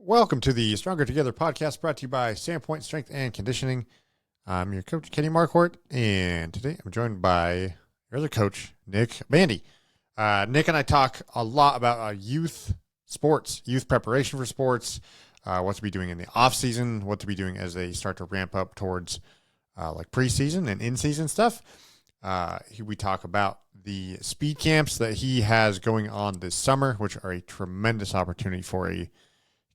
Welcome to the Stronger Together podcast brought to you by Sandpoint Strength and Conditioning. I'm your coach, Kenny Marquardt, and today I'm joined by your other coach, Nick Bandy. Nick and I talk a lot about youth sports, youth preparation for sports, what to be doing in the off season, what to be doing as they start to ramp up towards like preseason and in-season stuff. We talk about the speed camps that he has going on this summer, which are a tremendous opportunity for a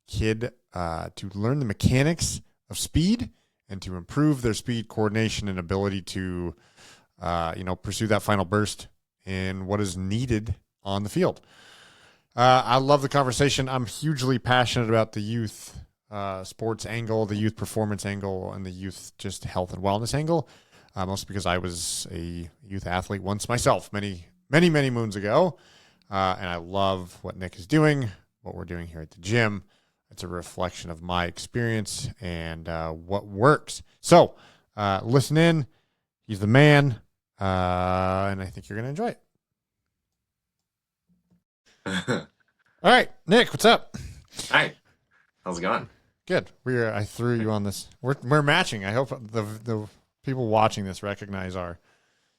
kid to learn the mechanics of speed and to improve their speed coordination and ability to, pursue that final burst in what is needed on the field. I love the conversation. I'm hugely passionate about the youth sports angle, the youth performance angle, and the youth just health and wellness angle, mostly because I was a youth athlete once myself many moons ago, and I love what Nick is doing, what we're doing here at the gym. It's a reflection of my experience and what works. So listen in. He's the man, and I think you're going to enjoy it. All right, Nick, what's up? Hi. How's it going? Good. I threw you on this. We're matching. I hope the people watching this recognize our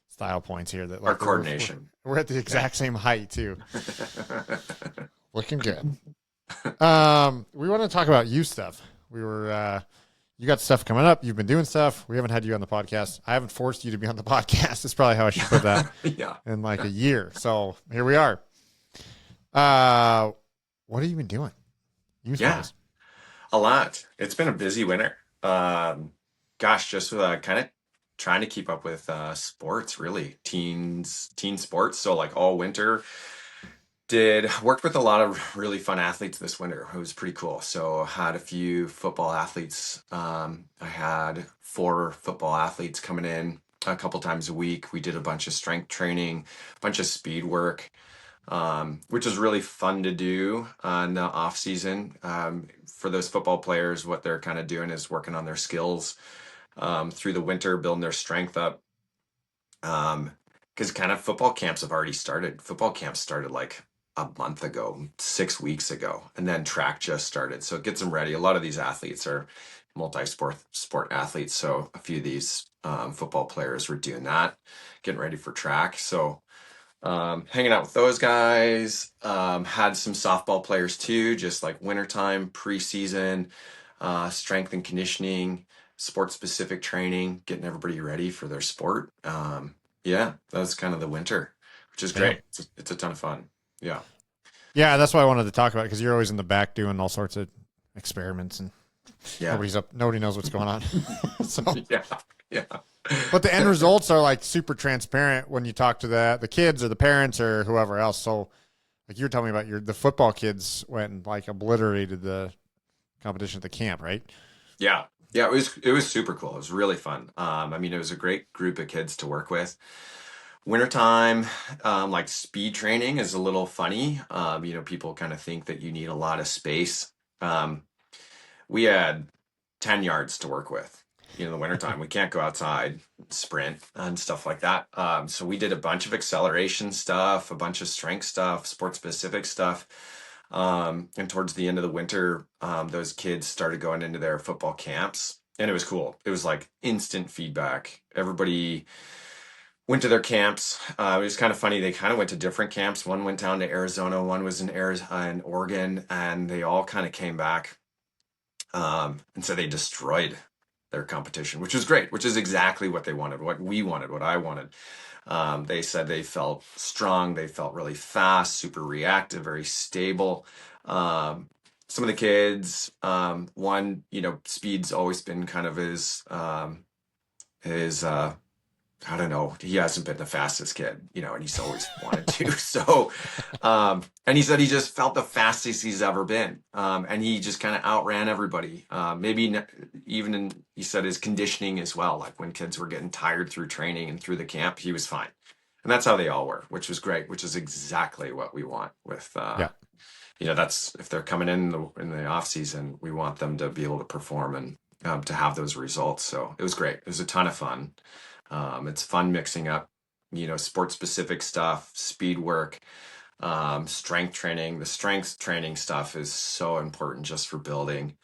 style points here. That Our coordination. We're at the exact same height too. Looking good. We want to talk about you stuff. You got stuff coming up. You've been doing stuff. We haven't had you on the podcast. I haven't forced you to be on the podcast. That's probably how I should put that. Yeah. In like a year. So here we are. What have you been doing? Youth-wise? A lot. It's been a busy winter. Just kind of trying to keep up with sports, really. Teen sports. So like all winter. Worked with a lot of really fun athletes this winter. It was pretty cool. So had a few football athletes. I had 4 football athletes coming in a couple times a week. We did a bunch of strength training, a bunch of speed work, which is really fun to do in the off season. For those football players, what they're kind of doing is working on their skills through the winter, building their strength up. Because kind of football camps have already started. Football camps started like a month ago, 6 weeks ago, and then track just started. So it gets them ready. A lot of these athletes are sport athletes. So a few of these football players were doing that, getting ready for track. So hanging out with those guys, had some softball players too, just like wintertime, preseason, strength and conditioning, sport specific training, getting everybody ready for their sport. That was kind of the winter, which is great. Yeah. It's a ton of fun. Yeah. Yeah, that's why I wanted to talk about it, because you're always in the back doing all sorts of experiments and nobody knows what's going on. So yeah. But the end results are like super transparent when you talk to the kids or the parents or whoever else. So like you were telling me about the football kids went and like obliterated the competition at the camp, right? Yeah. Yeah, it was super cool. It was really fun. It was a great group of kids to work with. Wintertime, like speed training is a little funny. People kind of think that you need a lot of space. We had 10 yards to work with. In the wintertime, we can't go outside, sprint and stuff like that. So we did a bunch of acceleration stuff, a bunch of strength stuff, sport specific stuff. And towards the end of the winter, those kids started going into their football camps, and it was cool. It was like instant feedback. Everybody went to their camps. It was kind of funny. They kind of went to different camps. One went down to Arizona, one was in Oregon, and they all kind of came back. And so they destroyed their competition, which was great, which is exactly what they wanted, what we wanted, what I wanted. They said they felt strong. They felt really fast, super reactive, very stable. Some of the kids, speed's always been kind of his I don't know, he hasn't been the fastest kid, and he's always wanted to. So, and he said he just felt the fastest he's ever been. And he just kind of outran everybody. He said his conditioning as well, like when kids were getting tired through training and through the camp, he was fine. And that's how they all were, which was great, which is exactly what we want with, that's, if they're coming in the off season, we want them to be able to perform and to have those results. So it was great. It was a ton of fun. It's fun mixing up, sport specific stuff, speed work, Strength training. The strength training stuff is so important just for building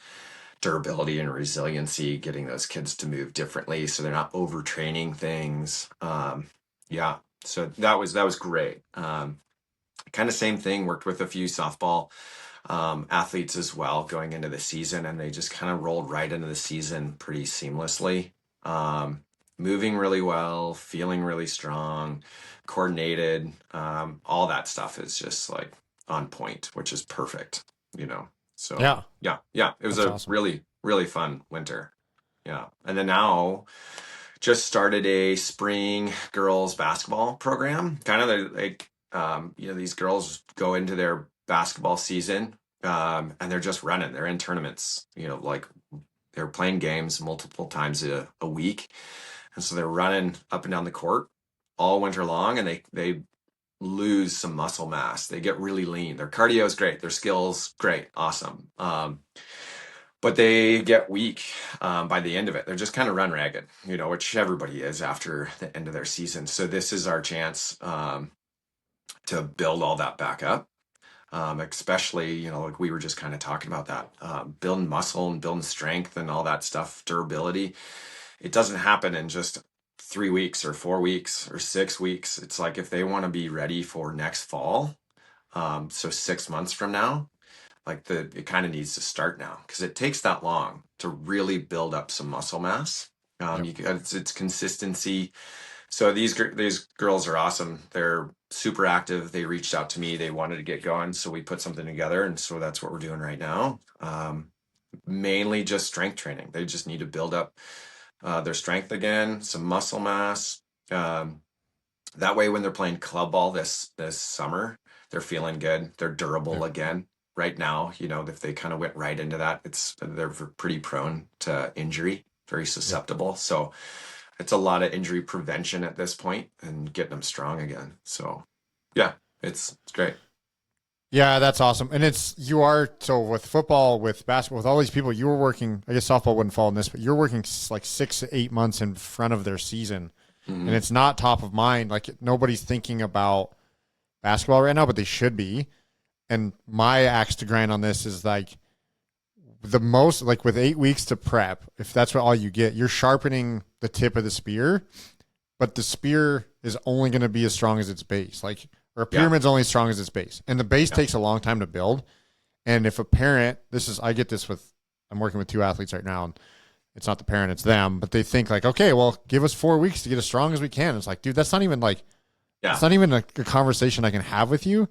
durability and resiliency, getting those kids to move differently so they're not overtraining things. Yeah, so that was great. Kind of same thing. Worked with a few softball athletes as well going into the season, and they just kind of rolled right into the season pretty seamlessly. Um, Moving really well, feeling really strong, coordinated. All that stuff is just like on point, which is perfect, you know. So Yeah, yeah, it was that's a awesome. really fun winter. Yeah, and then now just started a spring girls basketball program. Kind of like these girls go into their basketball season, and they're just running. They're in tournaments. Like they're playing games multiple times a week, and so they're running up and down the court all winter long, and they lose some muscle mass. They get really lean. Their cardio is great. Their skills great, awesome. But they get weak by the end of it. They're just kind of run ragged, which everybody is after the end of their season. So this is our chance to build all that back up. Especially, like we were just kind of talking about that, building muscle and building strength and all that stuff, durability. It doesn't happen in just 3 weeks or 4 weeks or 6 weeks. It's like if they want to be ready for next fall, so 6 months from now, like it kind of needs to start now because it takes that long to really build up some muscle mass. Yep. It's consistency. So these girls are awesome. They're super active. They reached out to me. They wanted to get going, so we put something together, and so that's what we're doing right now. Mainly just strength training. They just need to build up their strength again, some muscle mass. Um, that way, when they're playing club ball this summer, they're feeling good. They're durable Yep. again. Right now, if they kind of went right into that, they're pretty prone to injury, very Yep. susceptible. So it's a lot of injury prevention at this point and getting them strong again. So yeah, it's great. Yeah, that's awesome. And you are, so with football, with basketball, with all these people, you were working, I guess softball wouldn't fall in this, but you're working like 6 to 8 months in front of their season. And Hmm. it's not top of mind. Like nobody's thinking about basketball right now, but they should be. And my axe to grind on this is like the most, like with 8 weeks to prep, if that's what all you get, you're sharpening the tip of the spear, but the spear is only going to be as strong as its base. Like, or a Yeah, pyramid's only as strong as its base. And the base yeah, takes a long time to build. And if a parent, I get this with, I'm working with two athletes right now, and it's not the parent, it's them, but they think like, okay, well, give us 4 weeks to get as strong as we can. It's like, dude, that's not even like, it's yeah. not even a conversation I can have with you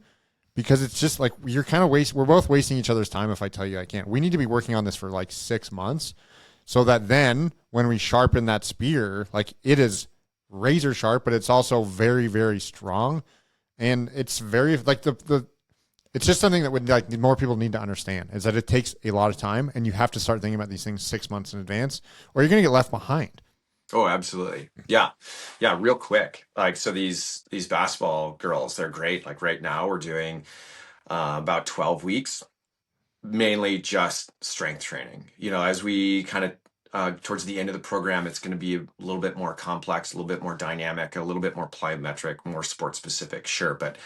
because it's just like, you're kind of we're both wasting each other's time if I tell you I can't. We need to be working on this for like 6 months so that then when we sharpen that spear, like it is razor sharp, but it's also very, very strong. And it's very like it's just something that would like more people need to understand is that it takes a lot of time and you have to start thinking about these things 6 months in advance or you're going to get left behind. Oh, absolutely. Yeah. Yeah, real quick. Like so these basketball girls, they're great. Like right now we're doing about 12 weeks, mainly just strength training. As we kind of towards the end of the program, it's going to be a little bit more complex, a little bit more dynamic, a little bit more plyometric, more sport specific, sure. But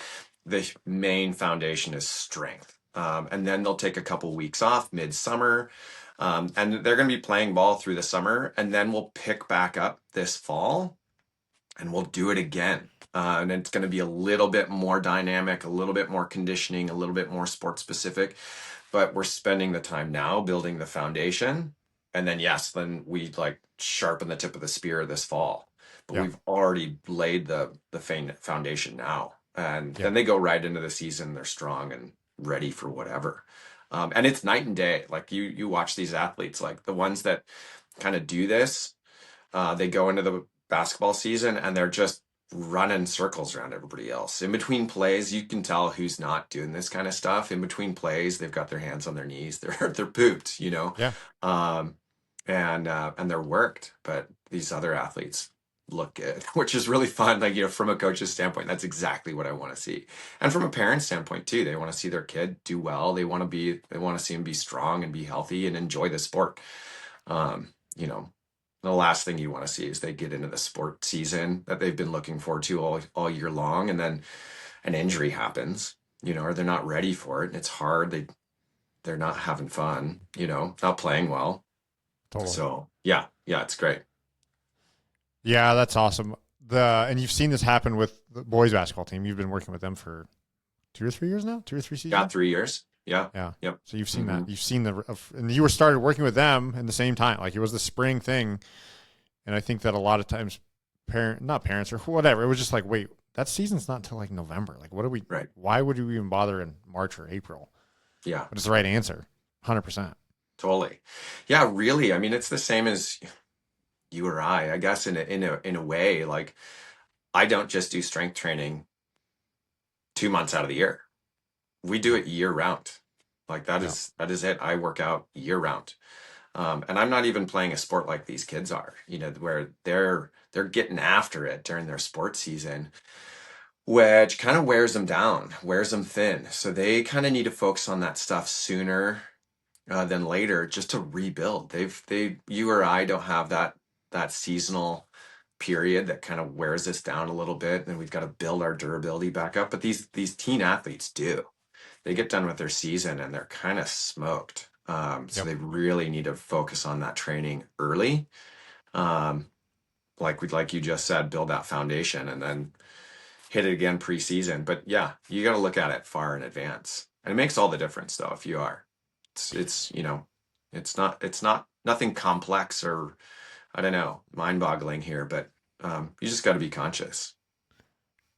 the main foundation is strength. And then they'll take a couple weeks off midsummer. And they're going to be playing ball through the summer. And then we'll pick back up this fall and we'll do it again. And it's going to be a little bit more dynamic, a little bit more conditioning, a little bit more sport specific. But we're spending the time now building the foundation. And then, yes, then we like sharpen the tip of the spear this fall. But Yeah. we've already laid the foundation now. And Yeah. then they go right into the season. They're strong and ready for whatever. And it's night and day. Like you watch these athletes, like the ones that kind of do this, they go into the basketball season and they're just running circles around everybody else. In between plays, you can tell who's not doing this kind of stuff. In between plays, they've got their hands on their knees. They're pooped, Yeah. um, and they're worked. But these other athletes look good, which is really fun. Like from a coach's standpoint, that's exactly what I want to see, and from a parent standpoint too. They want to see their kid do well. They want to see him be strong and be healthy and enjoy the sport. Um, you know, the last thing you want to see is they get into the sport season that they've been looking forward to all year long, and then an injury happens. or they're not ready for it. And it's hard. They're not having fun, not playing well. Totally. So yeah, it's great. Yeah, that's awesome. And you've seen this happen with the boys basketball team. You've been working with them for 2 or 3 years now, 2 or 3 Yeah, seasons. 3 years. Yeah. Yeah. Yep. So you've seen Hmm. that. You've seen and you were started working with them in the same time. Like it was the spring thing. And I think that a lot of times not parents or whatever, it was just like, wait, that season's not until like November. Like Right. why would we even bother in March or April? Yeah, But it's the right answer. 100%. totally. Yeah, really. I mean, it's the same as you or I guess in a way, like I don't just do strength training 2 months out of the year. We do it year round. Like Yeah. that is it. I work out year round. And I'm not even playing a sport like these kids are, where they're getting after it during their sports season, which kind of wears them down, wears them thin. So they kind of need to focus on that stuff sooner than later, just to rebuild. You or I don't have that seasonal period that kind of wears us down a little bit, and we've got to build our durability back up. But these teen athletes do. They get done with their season and they're kind of smoked. So Yep. they really need to focus on that training early. Um, like you just said, build that foundation and then hit it again preseason. But yeah, you got to look at it far in advance, and it makes all the difference though. If you are, it's not nothing complex or I don't know, mind-boggling here, but you just got to be conscious.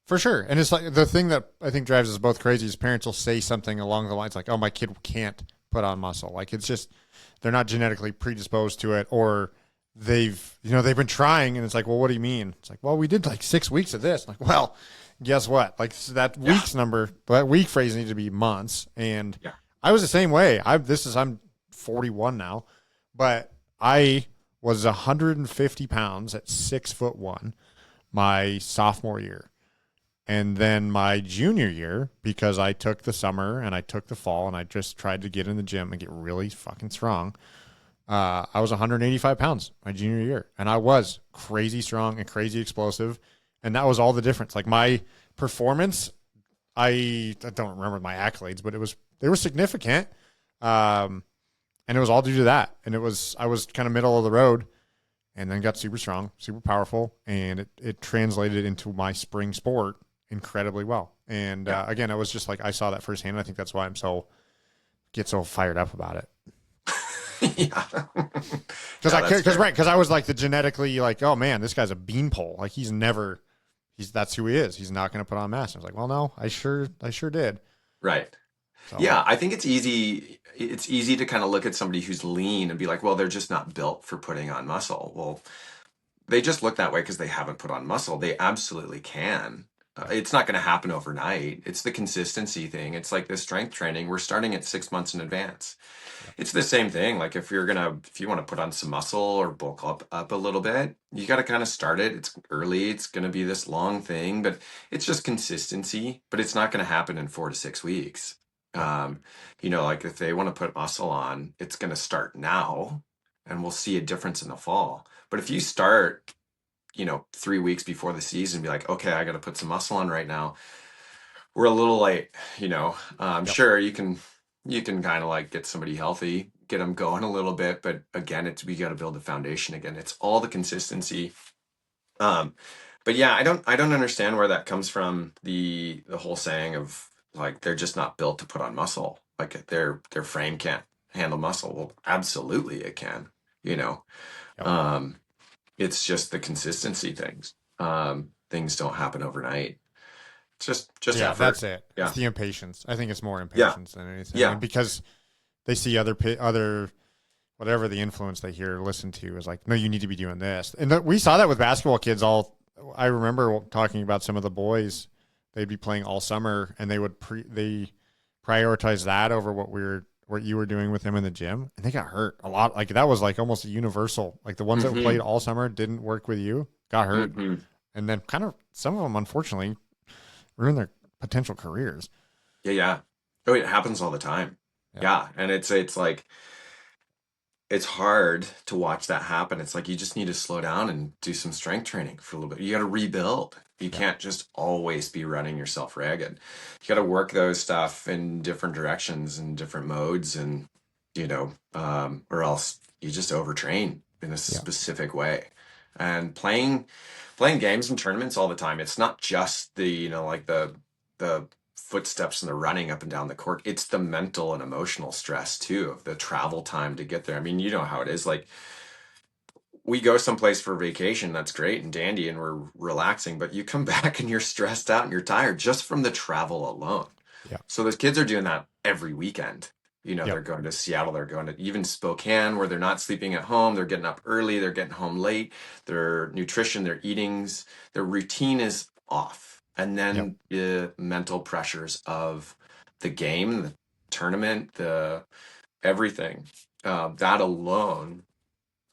For sure. And it's like the thing that I think drives us both crazy is parents will say something along the lines like, oh, my kid can't put on muscle. Like it's just, they're not genetically predisposed to it, or they've been trying, and it's like, well, what do you mean? It's like, well, we did like 6 weeks of this. Like, well, guess what? Like that Yeah, that week phrase needs to be months. And yeah, I was the same way. I'm 41 now, but I was 150 pounds at 6'1" my sophomore year. And then my junior year, because I took the summer and I took the fall and I just tried to get in the gym and get really fucking strong, I was 185 pounds my junior year. And I was crazy strong and crazy explosive. And that was all the difference. Like my performance, I don't remember my accolades, but they were significant. Um, and it was all due to that. And I was kind of middle of the road and then got super strong, super powerful. And it translated into my spring sport incredibly well. And yeah. again, I was just like, I saw that firsthand. I think that's why get so fired up about it. Yeah. Because No, that's fair. because I was like the genetically like, oh man, this guy's a beanpole. Like that's who he is. He's not going to put on mass. I was like, well, no, I sure did. Right. So Yeah, I think it's easy. It's easy to kind of look at somebody who's lean and be like, well, they're just not built for putting on muscle. Well, they just look that way because they haven't put on muscle. They absolutely can. yeah, It's not going to happen overnight. It's the consistency thing. It's like the strength training. We're starting at 6 months in advance. yeah, It's the same thing. Like if you want to put on some muscle or bulk up a little bit, you got to kind of start it. It's early. It's going to be this long thing, but it's just consistency. But it's not going to happen in 4 to 6 weeks. yeah, Um, like if they want to put muscle on, it's going to start now, and we'll see a difference in the fall. But if you start, 3 weeks before the season, be like, okay, I got to put some muscle on right now. We're a little late, yep, sure, you can kind of like get somebody healthy, get them going a little bit, but again, we got to build the foundation again. It's all the consistency. Um, but yeah, I don't understand where that comes from. The whole saying of like they're just not built to put on muscle. Like their frame can't handle muscle. Well, absolutely it can. You know, yep. um, it's just the consistency things. Things don't happen overnight. It's just Yeah, effort. that's it. It's Yeah, the impatience. I think it's more yeah, impatience than anything. yeah. And because they see other whatever the influence they hear listen to is like, no, you need to be doing this. And we saw that with basketball kids. I remember talking about some of the boys. They'd be playing all summer, and they prioritize that over what you were doing with them in the gym, and they got hurt a lot. Like that was like almost a universal. Like the ones that Hmm. played all summer didn't work with you, got hurt, Hmm. and then kind of some of them unfortunately ruined their potential careers. Yeah, yeah. Oh, it happens all the time. Yeah, Yeah, and it's like it's hard to watch that happen. It's like you just need to slow down and do some strength training for a little bit. You got to rebuild. You Yeah. can't just always be running yourself ragged. You got to work those stuff in different directions and different modes, and or else you just overtrain in a Yeah. specific way. And playing games and tournaments all the time. It's not just like the footsteps and the running up and down the court. It's the mental and emotional stress too of the travel time to get there. I mean, you know how it is. Like we go someplace for vacation, that's great and dandy, and we're relaxing, but you come back and you're stressed out and you're tired just from the travel alone. Yeah. So those kids are doing that every weekend. Yep. They're going to Seattle, they're going to even Spokane, where they're not sleeping at home, they're getting up early, they're getting home late, their nutrition, their eatings, their routine is off. And Yep. then the mental pressures of the game, the tournament, the everything, that alone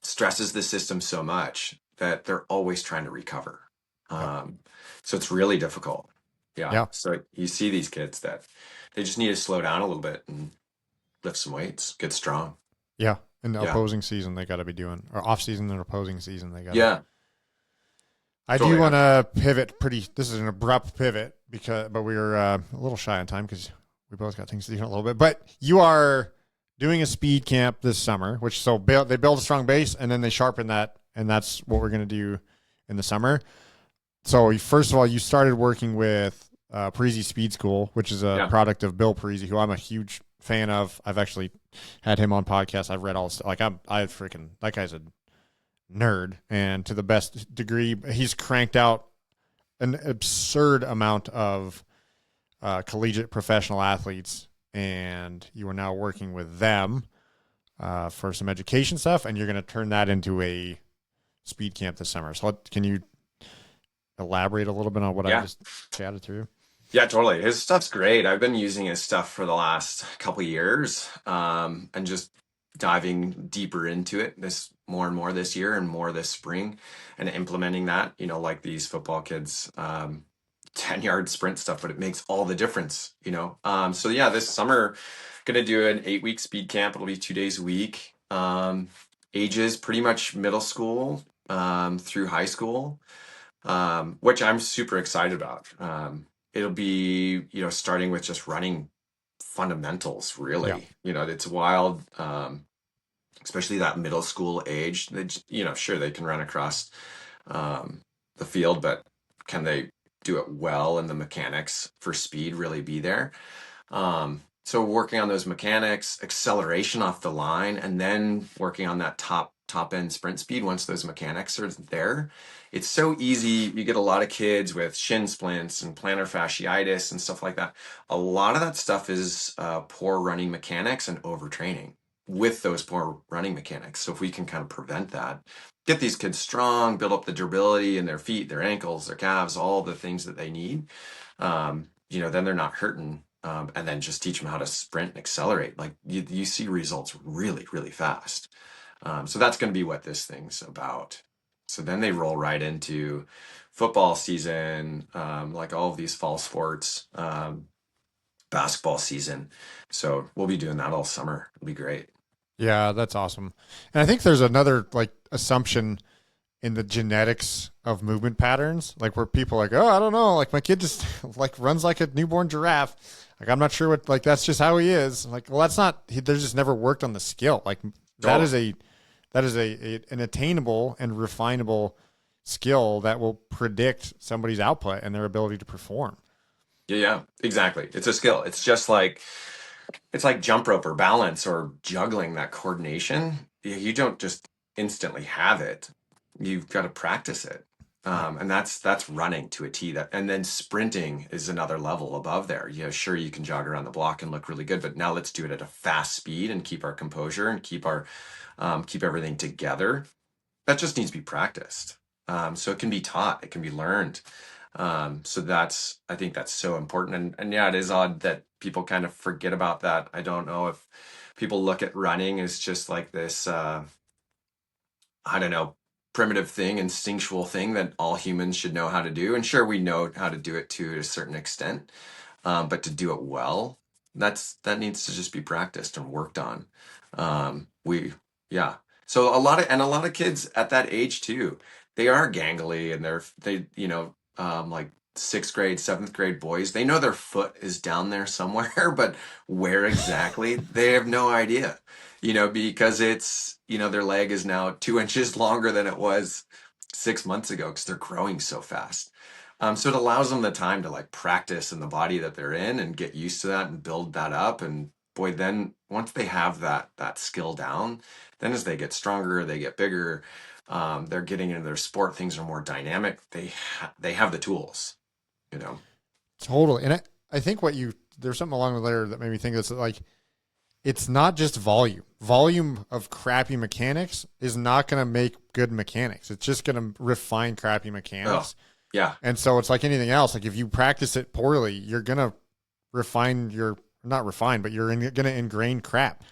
stresses the system so much that they're always trying to recover. Yep. Um, so it's really difficult. Yeah. Yeah. So you see these kids that they just need to slow down a little bit and lift some weights, get strong. Yeah. In the Yeah. opposing season, they got to be doing, or off season and opposing season, they got to. Yeah. I do Totally. want to pivot pretty. This is an abrupt pivot but we were a little shy on time because we both got things to do in a little bit. But you are doing a speed camp this summer, they build a strong base and then they sharpen that, and that's what we're going to do in the summer. So first of all, you started working with Parisi Speed School, which is a Yeah. product of Bill Parisi, who I'm a huge fan of. I've actually had him on podcasts. I've read all this, like I freaking that guy's a nerd, and to the best degree, he's cranked out an absurd amount of collegiate professional athletes, and you are now working with them for some education stuff, and you're going to turn that into a speed camp this summer. So can you elaborate a little bit on what I Yeah. just chatted through? Yeah, totally. His stuff's great. I've been using his stuff for the last couple years, and just diving deeper into it this more and more this year and more this spring, and implementing that, like these football kids, 10-yard sprint stuff, but it makes all the difference. So yeah, this summer, gonna do an 8-week speed camp. It'll be 2 days a week. Ages pretty much middle school, through high school, which I'm super excited about. It'll be, starting with just running fundamentals, Yeah. really. It's wild, especially that middle school age. Sure, they can run across the field, but can they do it well and the mechanics for speed really be there? So working on those mechanics, acceleration off the line, and then working on that top end sprint speed once those mechanics are there. It's so easy. You get a lot of kids with shin splints and plantar fasciitis and stuff like that. A lot of that stuff is poor running mechanics and overtraining with those poor running mechanics. So if we can kind of prevent that, get these kids strong, build up the durability in their feet, their ankles, their calves, all the things that they need, then they're not hurting. And then just teach them how to sprint and accelerate. Like you see results really, really fast. So that's going to be what this thing's about. So then they roll right into football season, like all of these fall sports, basketball season. So we'll be doing that all summer. It'll be great. Yeah, that's awesome. And I think there's another like assumption in the genetics of movement patterns, like where people are like, oh, I don't know, like my kid just like runs like a newborn giraffe. Like I'm not sure what, like that's just how he is. Like, well, that's not. There's just never worked on the skill. Like that is Totally. an attainable and refinable skill that will predict somebody's output and their ability to perform. Yeah, yeah, exactly. It's a skill. It's like jump rope or balance or juggling, that coordination. You don't just instantly have it. You've got to practice it. Yeah, And that's running to a T. And then sprinting is another level above there. Sure, you can jog around the block and look really good, but now let's do it at a fast speed and keep our composure and keep everything together. That just needs to be practiced. So it can be taught, it can be learned. So I think that's so important. And yeah, it is odd that people kind of forget about that. I don't know if people look at running as just like this, I don't know, primitive thing, instinctual thing that all humans should know how to do. And sure, we know how to do it to a certain extent, but to do it well, that needs to just be practiced and worked on. We Yeah. So a lot of kids at that age too, they are gangly and like sixth grade, seventh grade boys, they know their foot is down there somewhere, but where exactly, they have no idea. Because their leg is now 2 inches longer than it was 6 months ago because they're growing so fast. So it allows them the time to like practice in the body that they're in and get used to that and build that up. And boy, then once they have that skill down, then as they get stronger, they get bigger, they're getting into their sport, things are more dynamic. They have the tools, you know. Totally. And I think there's something along the there that made me think that's like, it's not just volume. Volume of crappy mechanics is not going to make good mechanics. It's just going to refine crappy Oh, mechanics. yeah, And so it's like anything else. Like if you practice it poorly, you're going to not refine, but you're going to ingrain crap.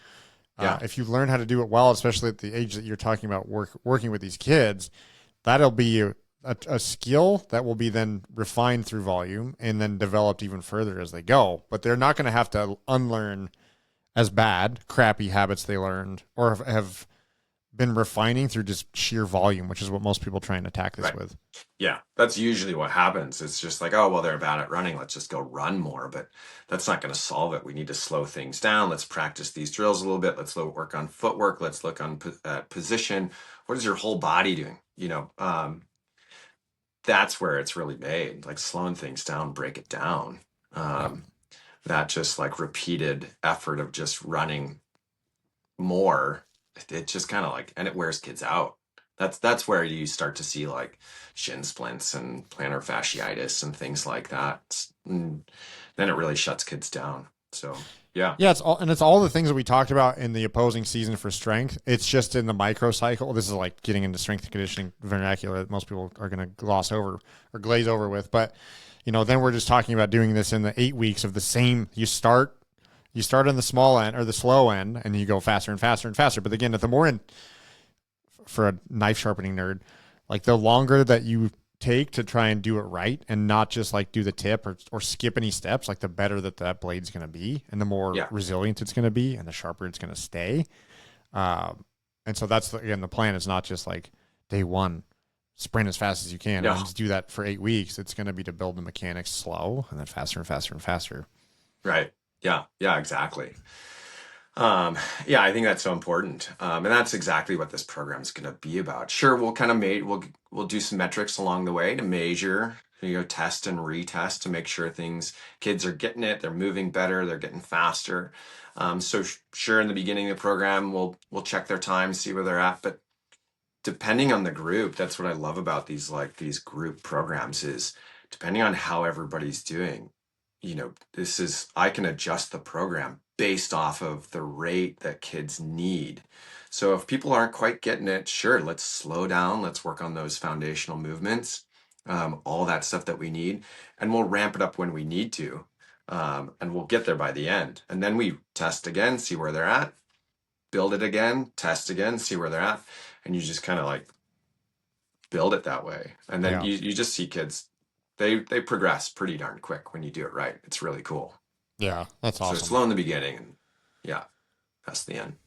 yeah, If you learn how to do it well, especially at the age that you're talking about working with these kids, that'll be a skill that will be then refined through volume and then developed even further as they go. But they're not going to have to unlearn as bad, crappy habits they learned or have been refining through just sheer volume, which is what most people try and attack this right. with. Yeah, that's usually what happens. It's just like, oh, well, they're bad at running. Let's just go run more. But that's not going to solve it. We need to slow things down. Let's practice these drills a little bit. Work on footwork. Let's look on position. What is your whole body doing? That's where it's really made, like slowing things down, break it down. Yeah. Um, that just like repeated effort of just running more, it just kind of like, and it wears kids out. That's where you start to see like shin splints and plantar fasciitis and things like that. And then it really shuts kids down. So yeah, Yeah, it's all the things that we talked about in the opposing season for strength. It's just in the microcycle. This is like getting into strength and conditioning vernacular that most people are going to gloss over or glaze over with. But then we're just talking about doing this in the 8 weeks of the same. You start on the small end or the slow end, and you go faster and faster and faster. But again, at the more in for a knife sharpening nerd, like the longer that you take to try and do it right and not just like do the tip or skip any steps, like the better that blade's going to be and the more yeah, resilient it's going to be and the sharper it's going to stay. And so that's again, the plan is not just like day one, sprint as fast as you can and no, then just do that for 8 weeks. It's going to be to build the mechanics slow and then faster and faster and faster. right, yeah, yeah, exactly. Um, yeah, I think that's so important. And that's exactly what this program is going to be about. Sure, we'll kind of we'll do some metrics along the way to measure, test and retest to make sure kids are getting it, they're moving better, they're getting faster. So sure, in the beginning of the program, we'll check their time, see where they're at. But depending on the group, that's what I love about these group programs is depending on how everybody's doing, I can adjust the program based off of the rate that kids need. So if people aren't quite getting it, sure, let's slow down, let's work on those foundational movements, all that stuff that we need, and we'll ramp it up when we need to. And we'll get there by the end. And then we test again, see where they're at, build it again, test again, see where they're at. And you just kind of like build it that way. And then Yeah. you just see kids, they progress pretty darn quick when you do it right. It's really cool. Yeah. That's So awesome. slow in the beginning and yeah, that's the end.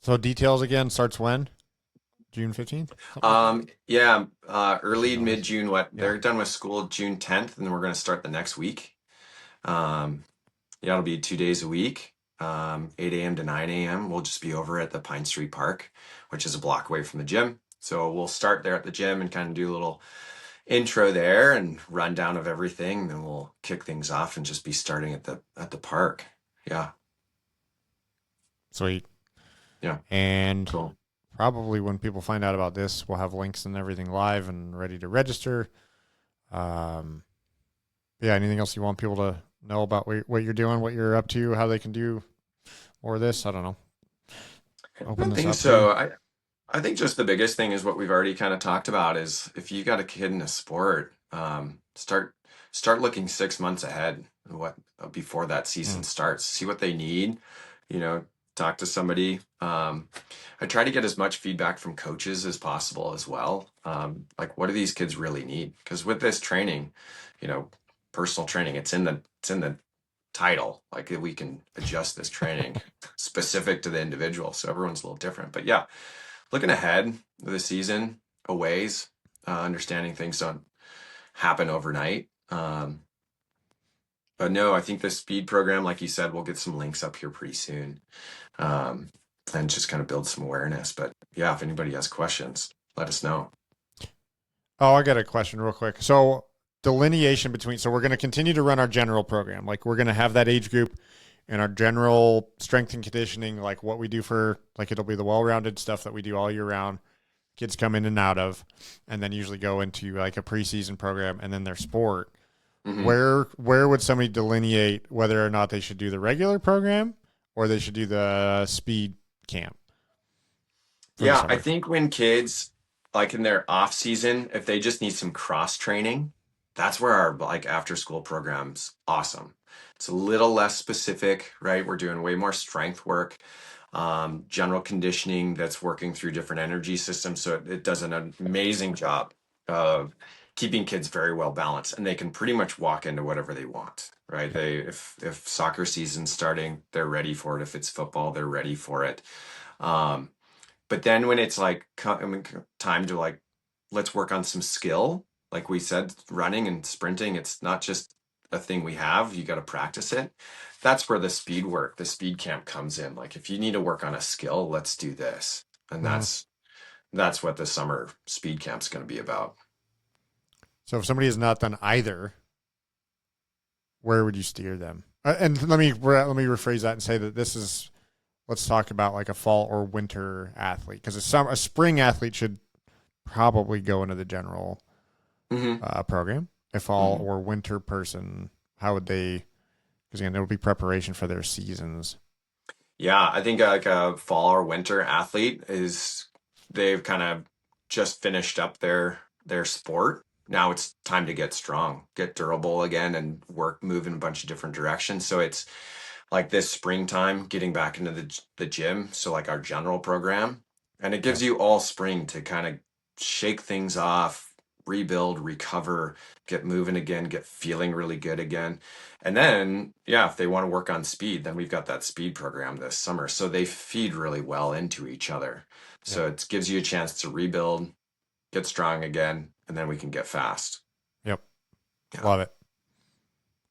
So details again starts when? June 15th? Something like that? Yeah, I should early know mid this. June. What Yeah. they're done with school June 10th, and then we're going to start the next week. Um, yeah, it'll be 2 days a week, 8 a.m. to 9 a.m. We'll just be over at the Pine Street Park, which is a block away from the gym. So we'll start there at the gym and kind of do a little intro there and rundown of everything. Then we'll kick things off and just be starting at the park. Yeah, Sweet. yeah, And cool. probably when people find out about this, we'll have links and everything live and ready to register. Um, yeah, anything else you want people to know about what you're doing, what you're up to, how they can do more of this? I don't know. I Open don't this think up here. so. I think just the biggest thing is what we've already kind of talked about is if you got a kid in a sport, start looking 6 months ahead, what before that Mm. season starts. See what they need, you know, talk to somebody. I try to get as much feedback from coaches as possible as well. Like what do these kids really need? Because with this training, you know, personal training, it's in the title. Like we can adjust this training specific to the individual. So everyone's a little different. But yeah, looking ahead of the season, a ways, understanding things don't happen overnight. But no, I think the speed program, like you said, we'll get some links up here pretty soon, um, and just kind of build some awareness. But yeah, if anybody has questions, let us know. Oh, I got a question real quick. So delineation between, so we're going to continue to run our general program. Like we're going to have that age group and our general strength and conditioning, like what we do for, like it'll be the well-rounded stuff that we do all year round. Kids come in and out of, and then usually go into like a preseason program and then their sport. Mm-hmm. Where would somebody delineate whether or not they should do the regular program or they should do the speed camp? Yeah, I think when kids like in their off season, if they just need some cross training, that's where our like after school program's awesome. It's a little less specific, right? We're doing way more strength work, general conditioning that's working through different energy systems. So it does an amazing job of keeping kids very well balanced, and they can pretty much walk into whatever they want, right? They if soccer season's starting, they're ready for it. If it's football, they're ready for it. Um, but then when it's like time to like, let's work on some skill, like we said, running and sprinting, it's not just a thing we have, you got to practice it. That's where the speed work, the speed camp comes in. Like if you need to work on a skill, let's do this. And that's what the summer speed camp's going to be about. So if somebody has not done either, where would you steer them? And let me rephrase that and say that this is, let's talk about like a fall or winter athlete, because a spring athlete should probably go into the general program. A fall or winter person, how would they? Because again, there will be preparation for their seasons. Yeah, I think like a fall or winter athlete they've kind of just finished up their sport. Now it's time to get strong, get durable again, and move in a bunch of different directions. So it's like this springtime, getting back into the gym. So like our general program, and it gives you all spring to kind of shake things off, rebuild, recover, get moving again, get feeling really good again. And then, yeah, if they want to work on speed, then we've got that speed program this summer. So they feed really well into each other. So it gives you a chance to rebuild, get strong again, and then we can get fast. Yep. Yeah. Love it.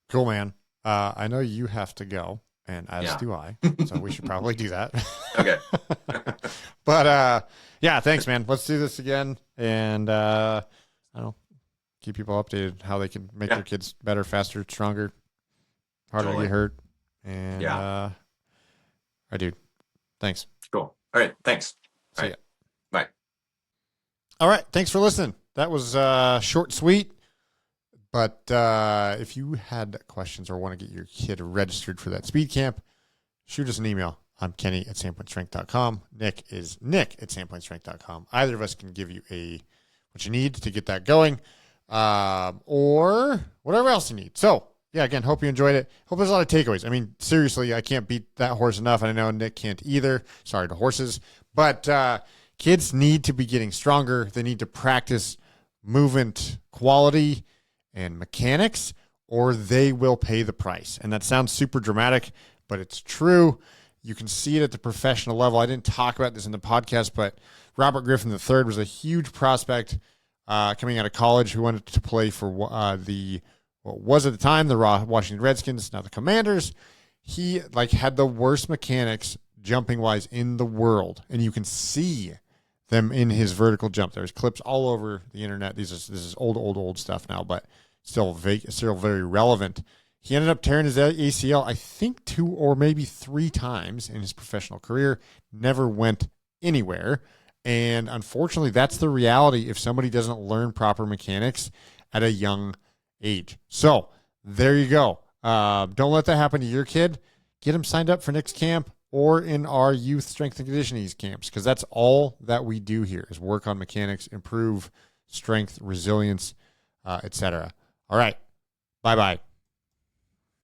Cool, man. I know you have to go, and as do I. So we should probably do that. Okay. But yeah, thanks, man. Let's do this again. And I don't know, keep people updated how they can make their kids better, faster, stronger, harder to get hurt. And all right, dude. Thanks. Cool. All right. Thanks. See ya. Bye. All right. Thanks for listening. That was short, sweet. But if you had questions or want to get your kid registered for that speed camp, shoot us an email. I'm Kenny at sandpointstrength.com. Nick is Nick at sandpointstrength.com. Either of us can give you what you need to get that going, or whatever else you need. So, yeah, again, hope you enjoyed it. Hope there's a lot of takeaways. I mean, seriously, I can't beat that horse enough. And I know Nick can't either. Sorry to horses. But kids need to be getting stronger. They need to practice movement quality and mechanics, or they will pay the price. And that sounds super dramatic, but it's true. You can see it at the professional level. I didn't talk about this in the podcast, but Robert Griffin III was a huge prospect coming out of college who wanted to play for what was at the time the Washington Redskins, now the Commanders. He had the worst mechanics jumping wise in the world, and you can see them in his vertical jump. There's clips all over the internet. This is old stuff now, but still very relevant. He ended up tearing his ACL, I think 2 or maybe 3 times in his professional career. Never went anywhere. And unfortunately, that's the reality if somebody doesn't learn proper mechanics at a young age. So there you go. Don't let that happen to your kid. Get him signed up for next camp or in our youth strength and conditioning camps, because that's all that we do here is work on mechanics, improve strength, resilience, etc. All right. Bye-bye.